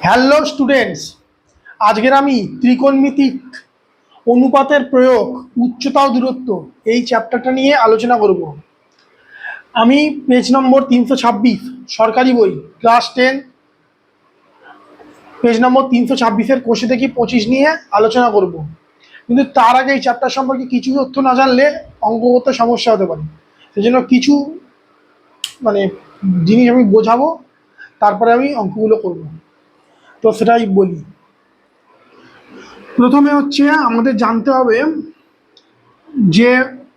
Hello students, আজকের আমি ত্রিকোণমিতিক অনুপাতের প্রয়োগ, উচ্চতা ও দূরত্ব এই চ্যাপ্টারটা নিয়ে আলোচনা করব। আমি পেজ নম্বর 326 সরকারি বই ক্লাস 10 পেজ নম্বর 326-এর কোষে থেকে 25 নিয়ে আলোচনা করব। কিন্তু তার আগে এই চ্যাপ্টার সম্পর্কে কিছু তথ্য না জানলে অঙ্ক করতে সমস্যা হতে পারে। সেই জন্য কিছু মানে জিনিস আমি বোঝাবো, তারপরে আমি অঙ্কগুলো করব। তো সেটাই বলি। প্রথমে হচ্ছে আমাদের জানতে হবে যে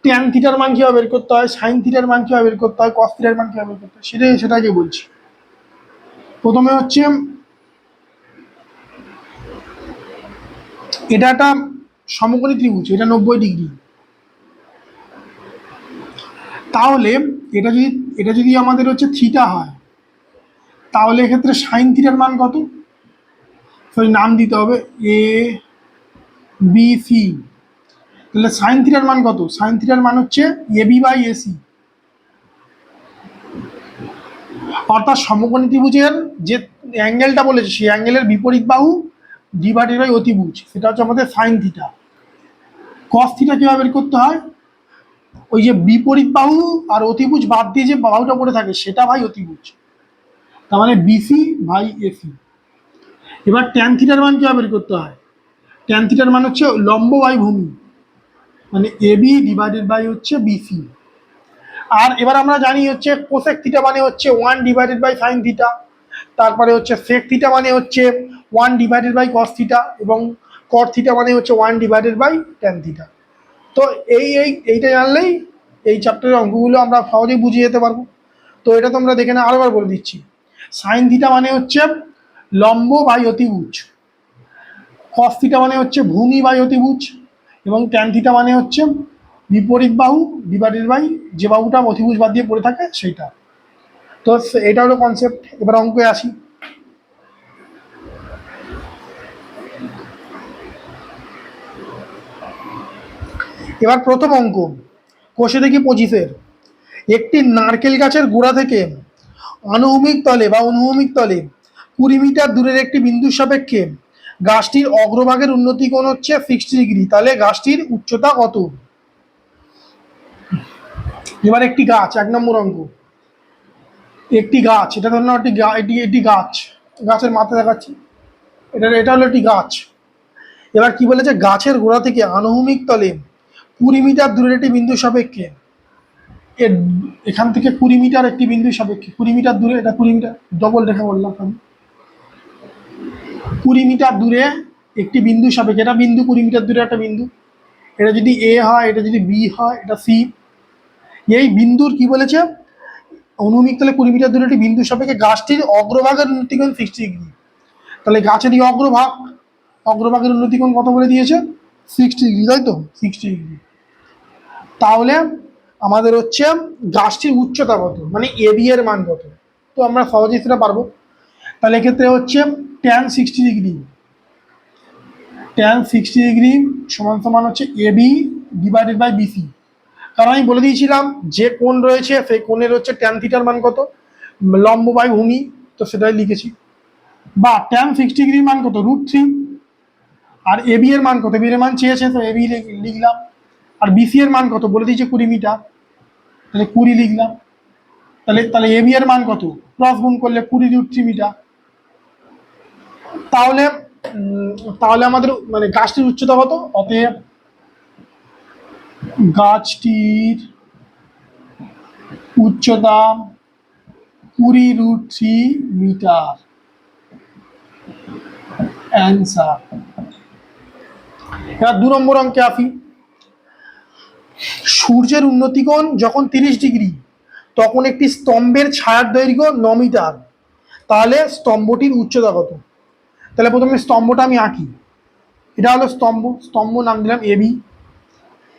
ট্যান থিটার মান কীভাবে বের করতে হয়, সাইন থিটার মান কীভাবে বের করতে হয়, কস থিটার মান কীভাবে বের করতে হয়, সেটাকে বলছি। প্রথমে হচ্ছে এটা একটা সমকোণী ত্রিভুজ, এটা 90 ডিগ্রি। তাহলে এটা যদি আমাদের হচ্ছে থিটা হয়, তাহলে এক্ষেত্রে সাইন থিটার মান কত? সরি, নাম দিতে হবে এ বি সি। তাহলে সাইন থিটার মান কত? সাইন থিটার মান হচ্ছে AB/AC। অর্থাৎ সমকোণী ত্রিভুজের যে অ্যাঙ্গেলটা বলেছে সেই অ্যাঙ্গেলের বিপরীত বাহু ডিভাইডেড বাই অতিভুজ, সেটা হচ্ছে আমাদের সাইন থিটা। কস থিটা কীভাবে বের করতে হয়? ওই যে বিপরীত বাহু আর অতিভুজ বাদ দিয়ে যে বাহুটা পড়ে থাকে সেটা ভাই অতিভুজ, তার মানে BC/AC। এবার ট্যান থিটার মান কীভাবে বের করতে হয়? ট্যান থিটার মান হচ্ছে লম্ব বাই ভূমি, মানে AB ডিভাইডেড বাই হচ্ছে BC। আর এবার আমরা জানি হচ্ছে কোসেক থিটা মানে হচ্ছে 1 ডিভাইডেড বাই সাইন থিটা, তারপরে হচ্ছে সেক থিটা মানে হচ্ছে 1 ডিভাইডেড বাই কস থিটা, এবং কট থিটা মানে হচ্ছে 1 ডিভাইডেড বাই ট্যান থিটা। তো এইটা জানলেই এই চ্যাপ্টারের অঙ্কগুলো আমরা সহজেই বুঝিয়ে যেতে পারবো। তো এটা তোমরা দেখে না, আরেকবার বলে দিচ্ছি। সাইন থিটা মানে হচ্ছে লম্ব বাই অতিভুজ, কস থিটা মানে হচ্ছে ভূমি বাই অতিভুজ, এবং ট্যান থিটা মানে হচ্ছে বিপরীত বাহু ডিভাইডেড বাই যে বাহুটা অতিভুজ বাদ দিয়ে পড়ে থাকে সেইটা। তো এটা হলো কনসেপ্ট। এবার অঙ্কে আসি। এবার প্রথম অঙ্ক, কোষে দেখি 25-এর। একটি নারকেল গাছের গোড়া থেকে অনুভূমিক তলে 20 মিটার দূরের একটি বিন্দুর সাপেক্ষে গাছটির অগ্রভাগের উন্নতি কোণ হচ্ছে 60 ডিগ্রি। তাহলে গাছটির উচ্চতা কত? এবার একটি গাছ, 1 নম্বর অঙ্ক। একটি গাছ, এটা ধরুন এটি গাছ, গাছের মাথা দেখাচ্ছি, এটা হলো একটি গাছ। এবার কি বলেছে? গাছের গোড়া থেকে আনুভূমিক তলে 20 মিটার দূরের একটি বিন্দুর সাপেক্ষে, এখান থেকে 20 মিটার একটি বিন্দুর সাপেক্ষে, 20 মিটার দূরে, এটা 20 মিটার, ডবল রেখা বললাম আমি। 20 মিটার দূরে একটি বিন্দুর সাপেক্ষে, এটা বিন্দু, 20 মিটার দূরে একটা বিন্দু। এটা যদি A হয়, এটা যদি B হয়, এটা C। এই বিন্দুর কি বলেছে? অনুভূমিক তলে 20 মিটার দূরে একটি বিন্দুর সাপেক্ষে গাছটির অগ্রভাগের উন্নতি কোণ 60 ডিগ্রি। তাহলে গাছেরই অগ্রভাগের উন্নতি কোণ কত বলে দিয়েছে? 60 ডিগ্রি, তাই তো? 60 ডিগ্রি। তাহলে আমাদের হচ্ছে গাছটির উচ্চতা কত, মানে AB এর মান কত? তো আমরা সহজেই সেটা পারবো। তাহলে এক্ষেত্রে হচ্ছে tan 60 ডিগ্রি সমান সমান হচ্ছে AB ডিভাইডেড বাই BC। কারণ আমি বলে দিয়েছিলাম যে কোণ রয়েছে সেই কোণের হচ্ছে ট্যান থিটার মান কত, লম্ব বাই ভূমি, তো সেটাই লিখেছি। বা tan 60 ডিগ্রির মান কত? √3। আর AB এর মান কত? AB এর মান চেয়েছে, তো AB লিখলাম। আর BC এর মান কত বলে দিয়েছে? 20 মিটার, তাহলে 20 লিখলাম। তাহলে AB এর মান কত? ক্রস গুণ করলে 20 √3 মিটার। তাহলে তাহলে আমাদের মানে গাছটির উচ্চতা কত? অতএব গাছটির উচ্চতা 20 √3 মিটার। অ্যান্সার। এবার 2 নম্বর অঙ্কে আসি। সূর্যের উন্নতি কোণ যখন 30 ডিগ্রি, তখন একটি স্তম্ভের ছায়ার দৈর্ঘ্য 9 মিটার। তাহলে স্তম্ভটির উচ্চতা কত? তাহলে প্রথমে স্তম্ভটা আমি আঁকি। এটা হলো স্তম্ভ নাম দিলাম AB।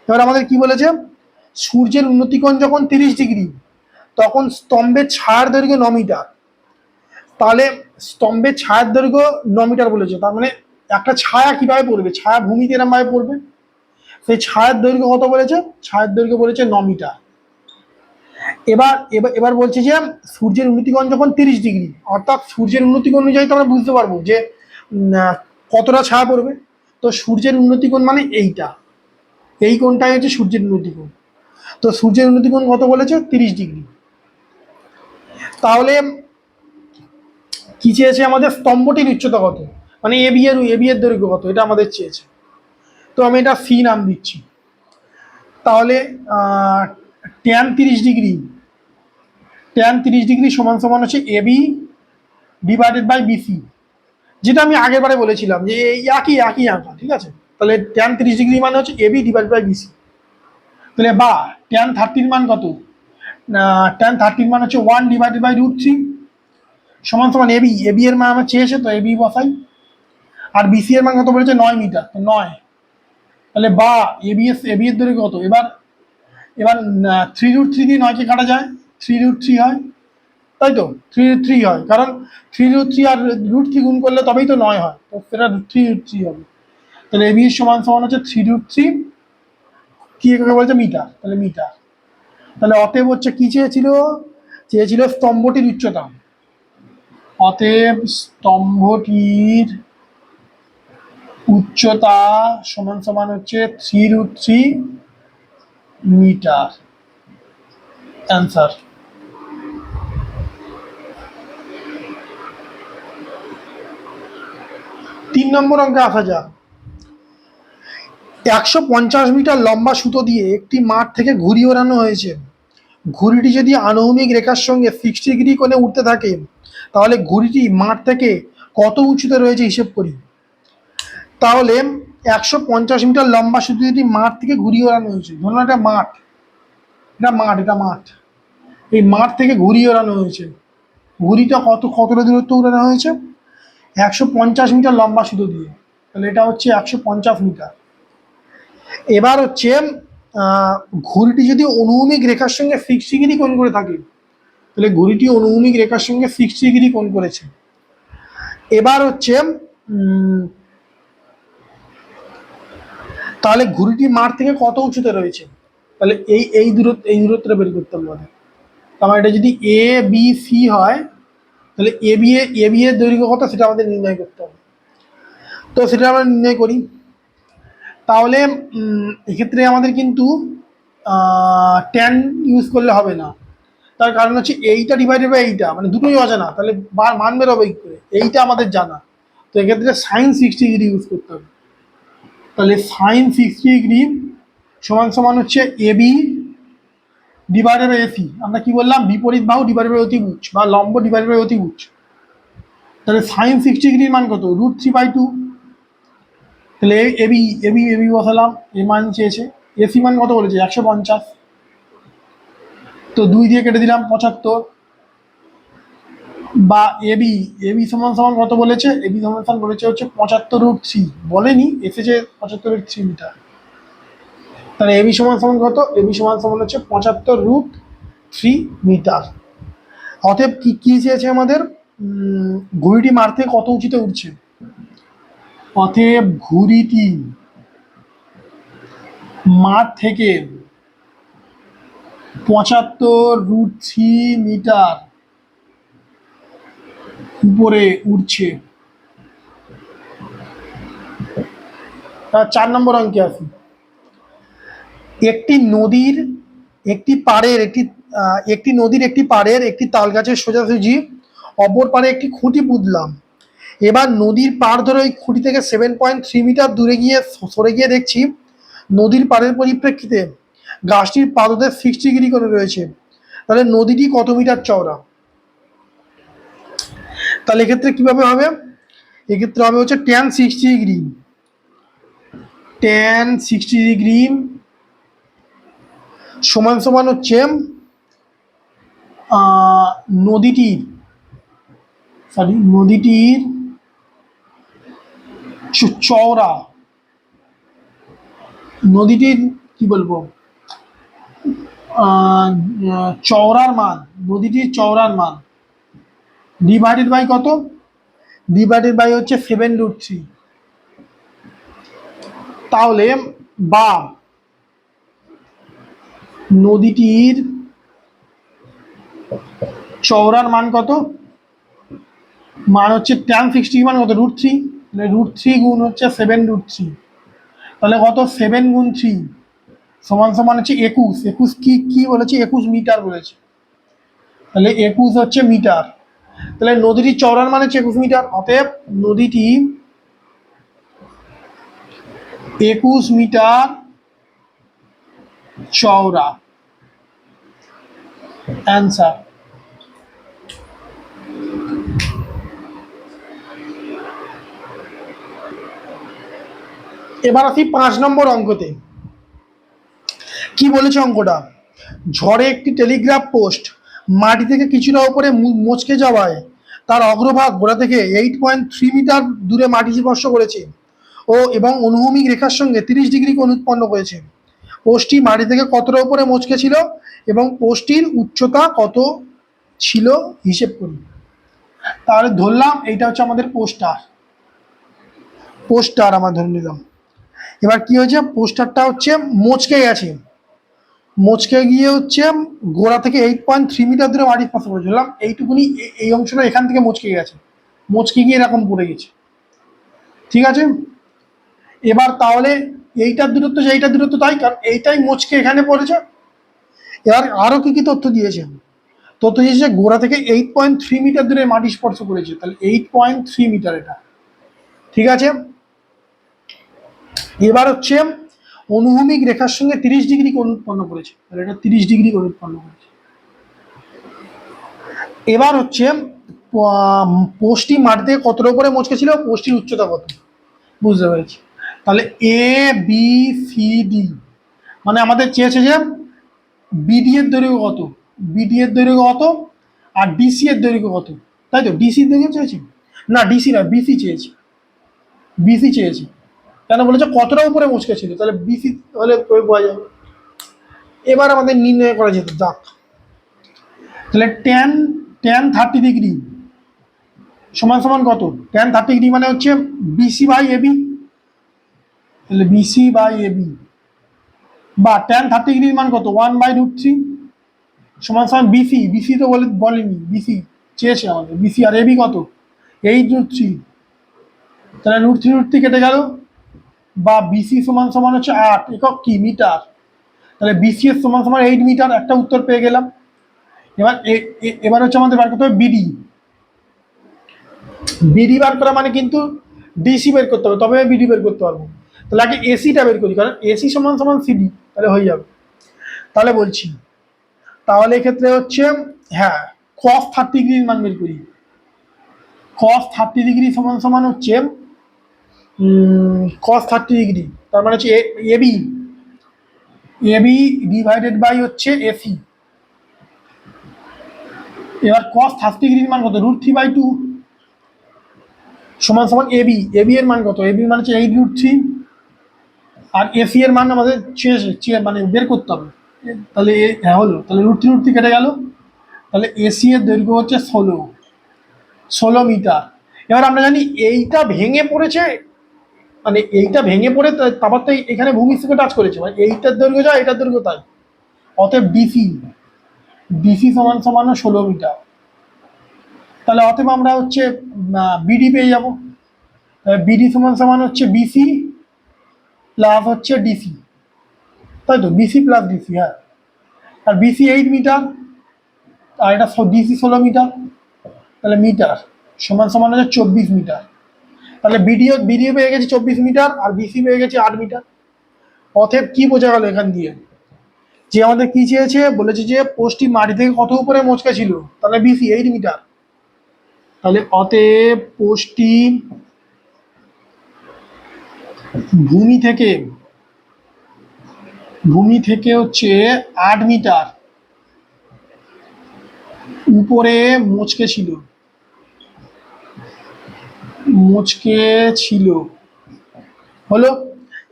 এবার আমাদের কি বলেছে? সূর্যের উন্নতি কোণ যখন 30 ডিগ্রি, তখন স্তম্ভের ছায়ার দৈর্ঘ্য 9 মিটার। তাহলে স্তম্ভের ছায়ার দৈর্ঘ্য 9 মিটার বলেছে, তার মানে একটা ছায়া কিভাবে পড়বে? ছায়া ভূমিতে এরম ভাবে পড়বে। সেই ছায়ার দৈর্ঘ্য কত বলেছে? ছায়ার দৈর্ঘ্য বলেছে 9 মিটার। এবার এবার এবার বলছে যে সূর্যের উন্নতিকোণ যখন 30 ডিগ্রি, অর্থাৎ সূর্যের উন্নতিকোণ অনুযায়ী তো আমরা বুঝতে পারবো যে কতটা ছায়া পড়বে। তো সূর্যের উন্নতিকোণ মানে এইটা, এই কোণটাই হচ্ছে সূর্যের উন্নতিকোণ। তো সূর্যের উন্নতিকোণ কত বলেছে? 30 ডিগ্রি। তাহলে কি চেয়েছে আমাদের? স্তম্ভটির উচ্চতা কত, মানে এবি এর দৈর্ঘ্য কত, এটা আমাদের চেয়েছে। তো আমি এটা সি নাম দিচ্ছি। তাহলে ট্যান 30 ডিগ্রি সমান সমান হচ্ছে এবি ডিভাইডেড বাই বিসি, যেটা আমি আগের বারে বলেছিলাম যে এই একই একই আঁকা, ঠিক আছে। তাহলে ট্যান 30 ডিগ্রি মানে হচ্ছে এবি ডিভাইড বাই বিসি। তাহলে বা ট্যান 30 মান কত? ট্যান 30 মান হচ্ছে 1/√3 সমান সমান এবি এর মান আমার চেয়েছে, তো এবি বসাই। আর বিসি এর মান কত বলেছে? 9 মিটার, তো 9। তাহলে বা এবি এর দৈর্ঘ্য কত? এবার এবার 3√3 দিয়ে 9কে কাটা যায়, 3√3 হয়, তাই তো? 3√3 হয়, কারণ 3√3 আর √3 গুণ করলে তবেই তো 9 হয়, তো সেটা 3√3 হবে। তাহলে এবি সমান সমান হচ্ছে 3√3, কি কাকে বলছে? মিটার, তাহলে মিটার। তাহলে অতএব হচ্ছে কি চেয়েছিল? চেয়েছিল স্তম্ভটির উচ্চতা। অতএব স্তম্ভটির উচ্চতা সমান সমান হচ্ছে 3√3 মিটার। অ্যান্সার। 3 নম্বর অঙ্কে আসা যাক। 150 মিটার লম্বা সুতো দিয়ে একটি মাঠ থেকে ঘুড়ি ওড়ানো হয়েছে। ঘুড়িটি যদি আনুভূমিক রেখার সঙ্গে 60 ডিগ্রি কোণে উঠতে থাকে, তাহলে ঘুড়িটি মাঠ থেকে কত উঁচুতে রয়েছে হিসেব করি। তাহলে 150 মিটার লম্বা সুতো যদি মাঠ থেকে ঘুড়ি ওড়ানো হয়েছে, ধরুন এটা মাঠ, এটা মাঠ, এই মাঠ থেকে ঘুড়ি ওড়ানো হয়েছে। ঘুড়িটা কতটা দূরত্ব উড়ানো হয়েছে? 150 মিটার লম্বা সুতো দিয়ে, তাহলে এটা হচ্ছে 150 মিটার। এবার হচ্ছে ঘুড়িটি যদি অনুভূমিক রেখার সঙ্গে 60 ডিগ্রি কোণ করে থাকে, তাহলে ঘুড়িটি অনুভূমিক রেখার সঙ্গে 60 ডিগ্রি কোণ করেছে। এবার হচ্ছে তাহলে ঘুড়িটি মাঠ থেকে কত উঁচুতে রয়েছে, তাহলে এই দূরত্বটা বের করতে হবে আমাদের। তার এটা যদি এ বি সি হয়, তাহলে এবি এর দৈর্ঘ্য কত সেটা আমাদের নির্ণয় করতে হবে। তো সেটা আমরা নির্ণয় করি। তাহলে এক্ষেত্রে আমাদের কিন্তু ট্যান ইউজ করলে হবে না, তার কারণ হচ্ছে এইটা ডিভাইডেড বাই এইটা, মানে দুটোই অজানা, তাহলে মান বেরোবে কি করে? এইটা আমাদের জানা, তো এক্ষেত্রে সাইন 60 ডিগ্রি ইউজ করতে হবে। তাহলে সাইন 60 ডিগ্রি সমান সমান হচ্ছে এবি ডিভাইডেড বাই এসি। আমরা কি বললাম? বিপরীত বাহু ডিভাইডেড বাই অতিভুজ বা লম্ব ডিভাইডেড বাই অতিভুজ। তাহলে সাইন 60 ডিগ্রির মান কত? √3/2। তাহলে এবি এবি এবি বসালাম, এ মান চেয়েছে। এসি মান কত বলেছে? 150, তো 2 দিয়ে কেটে দিলাম 75। বা এবি এবি সমান সমান কত বলেছে? এবি সমান সমান বলেছে হচ্ছে 75√3, বলেনি, এসেছে 75/3 মিটার। তাহলে এবি সমান সমান কত? এবি সমান সমান হচ্ছে 75√3 মিটার। অতএব কি চেয়েছে আমাদের? ঘুড়িটি মাঠ থেকে কত উঁচুতে উঠছে। অতএব ঘুড়িটি মাঠ থেকে 75√3 মিটার উপরে উঠছে। তার 4 নম্বর অঙ্কে আসি। একটি নদীর একটি পাড়ের একটি তাল গাছের সোজাসুজি অপর পাড়ে একটি খুঁটি পুঁতলাম। এবার নদীর পাড় ধরে ওই খুঁটি থেকে 7.3 মিটার দূরে গিয়ে সরে গিয়ে দেখছি নদীর পাড়ের পরিপ্রেক্ষিতে গাছটির পাদদেশ 60 ডিগ্রি করে রয়েছে। তাহলে নদীটি কত মিটার চওড়া? তাহলে এক্ষেত্রে কিভাবে হবে? এক্ষেত্রে হবে হচ্ছে ট্যান 60 ডিগ্রি সমান সমান হচ্ছে নদীটির চওড়া, নদীটির কি বলবো, নদীটির চওড়ার মান ডিভাইডেড বাই কত? ডিভাইডেড বাই হচ্ছে 7√3। তাহলে বা নদীটির চওড়ার মান কত? মান হচ্ছে tan 60 মান কত? √3, মানে √3 গুণ হচ্ছে 7√3, তাহলে কত? 7 গুণ 3 সমান সমান হচ্ছে 21। 21 কি কি বলেছে? 21 মিটার বলেছে, তাহলে 21 হচ্ছে মিটার। তাহলে নদীটির চওড়ার মান হচ্ছে 21 মিটার, অতএব নদীটি 21 মিটার চওড়া, অ্যান্সার। এবার আসি 5 নম্বর অঙ্কতে। কি বলেছে অঙ্কটা? ঝড়ে একটি টেলিগ্রাফ পোস্ট মাটি থেকে কিছুটা উপরে মচকে যাওয়ায় তার অগ্রভাগ গোড়া থেকে 8.3 মিটার দূরে মাটি স্পর্শ করেছে এবং অনুভূমিক রেখার সঙ্গে 30 ডিগ্রি কোণ উৎপন্ন করেছে। পোস্টটি মাটি থেকে কতটা উপরে মচকে ছিল এবং পোস্টটির উচ্চতা কত ছিল হিসেব করি। তাহলে ধরলাম এইটা হচ্ছে আমাদের পোস্টার আমরা ধরে নিলাম। এবার কি হয়েছে? পোস্টারটা হচ্ছে মচকে গিয়ে হচ্ছে গোড়া থেকে 8.3 মিটার দূরে মাটি স্পর্শ করেছে। ধরলাম এইটুকুনি, এই অংশটা এখান থেকে মচকে গিয়ে এরকম পড়ে গেছে, ঠিক আছে। এবার তাহলে এইটার দূরত্ব এইটার দূরত্ব তাই, কারণ এইটাই মচকে এখানে পড়েছে। এবার আরো কি কি তথ্য দিয়েছে? তথ্য দিয়েছে গোড়া থেকে 8.3 মিটার দূরে মাটি স্পর্শ করেছে, তাহলে 8.3 মিটার এটা, ঠিক আছে। এবার হচ্ছে অনুভূমিক রেখার সঙ্গে 30 ডিগ্রি কোণ উৎপন্ন করেছে, তাহলে এটা 30 ডিগ্রি কোণ উৎপন্ন করেছে। এবার হচ্ছে পোস্টটি মাটি থেকে কতটা উপরে মচকে ছিল, পোস্টটির উচ্চতা কত, বুঝতে পেরেছি। তাহলে এ বি সি ডি, মানে আমাদের চেয়েছে যে বিডি এর দৈর্ঘ্য কত, বিডি এর দৈর্ঘ্য কত আর ডিসি এর দৈর্ঘ্য কত, তাই তো? ডিসি দৈর্ঘ্য চেয়েছি, না ডিসি না, বিসি চেয়েছি, বিসি চেয়েছি। কেন বলেছে? কতটা উপরে মচকে ছিল, তাহলে বিসি হলে পাওয়া যাবে। এবার আমাদের নির্ণয় করা যেত, যাক। তাহলে tan 30 ডিগ্রি সমান সমান কত? tan 30 ডিগ্রি মানে হচ্ছে বিসি বাই এবি, তাহলে বিসি বাই এবি, বা tan 30 ডিগ্রির মান কত? 1/√3 সমান সমান বিসি, বিসি তো বলেনি, বিসি চেয়েছে আমাদের, বিসি আর এবি কত? 8√3, তাহলে √3 কেটে গেল, বা বিসি সমান সমান হচ্ছে 8 একক কি মিটার, তাহলে বিসি এর সমান সমান 8 মিটার, একটা উত্তর পেয়ে গেলাম। এবার হচ্ছে আমাদের বার করতে হবে বিডি। বিডি বার করা মানে কিন্তু ডিসি বের করতে হবে, তবে বিডি বের করতে পারবো। তাহলে আগে এসিটা বের করি, কারণ এসি সমান সমান সিডি, তাহলে হয়ে যাবে। তাহলে বলছি, তাহলে এক্ষেত্রে হচ্ছে হ্যাঁ cos 30 ডিগ্রির মান বের করি। cos 30 ডিগ্রি সমান সমান হচ্ছে cos 30 ডিগ্রি, তার মানে হচ্ছে এবি, এবি ডিভাইডেড বাই হচ্ছে এসি। এবার cos 30 ডিগ্রির মান কত? √3/2 সমান সমান এবি, এবি এর মান কত? এবি মান হচ্ছে 8√3, আর এসি এর মান আমাদের মানে বের করতে হবে। তাহলে হ্যাঁ হলো, তাহলে √3 কেটে গেল, তাহলে এসি এর দৈর্ঘ্য হচ্ছে 16 মিটার। এবার আমরা জানি এইটা ভেঙে পড়েছে, মানে এইটা ভেঙে পড়ে তারপর তো এখানে ভূমির সঙ্গে টাচ করেছে, মানে এইটার দৈর্ঘ্য যা এটার দৈর্ঘ্য তাই, অতএব ডিসি সমান সমান 16 মিটার। তাহলে অতএব আমরা হচ্ছে বিডি পেয়ে যাব। বিডি সমান সমান হচ্ছে বিসি প্লাস হচ্ছে ডিসি, তাই তো? বিসি প্লাস ডিসি, হ্যাঁ। আর বিসি 8 মিটার আর এটা ডিসি 16 মিটার, তাহলে মিটার সমান সমান হচ্ছে 24 মিটার। তাহলে বিডিও পেয়ে গেছি 24 মিটার আর বিসি পেয়ে গেছি 8 মিটার। অতএব কি বোঝা গেল এখান দিয়ে? যে আমাদের কি চেয়েছে, বলেছে যে পোস্টটি মাটি থেকে কত উপরে মচকে ছিল, তাহলে বিসি 8 মিটার। তাহলে অতএব পোস্টটি ভূমি থেকে হচ্ছে 8 মিটার উপরে মচকে ছিল, হলো।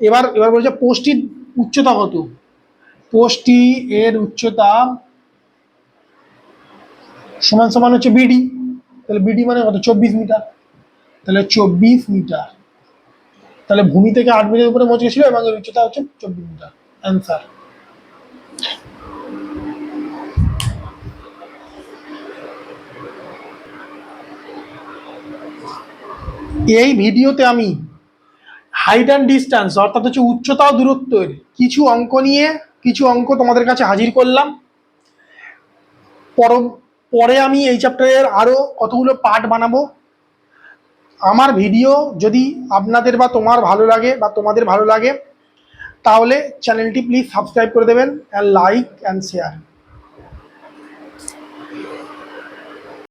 এবার বলছে পোস্টটির উচ্চতা কত? পোস্টটি এর উচ্চতা সমান সমান হচ্ছে বিডি, তাহলে বিডি মানে কত? 24 মিটার, তাহলে 24 মিটার। তাহলে ভূমি থেকে 8 মিটার উপরে মচকে ছিল এবং এর উচ্চতা হচ্ছে 24 মিটার, অ্যান্সার। এই ভিডিওতে আমি হাইট অ্যান্ড ডিস্ট্যান্স অর্থাৎ হচ্ছে উচ্চতা ও দূরত্বের কিছু অঙ্ক তোমাদের কাছে হাজির করলাম। পরে আমি এই চ্যাপ্টারের আরও কতগুলো পার্ট বানাবো। আমার ভিডিও যদি আপনাদের বা তোমাদের ভালো লাগে তাহলে চ্যানেলটি প্লিজ সাবস্ক্রাইব করে দেবেন, অ্যান্ড লাইক অ্যান্ড শেয়ার।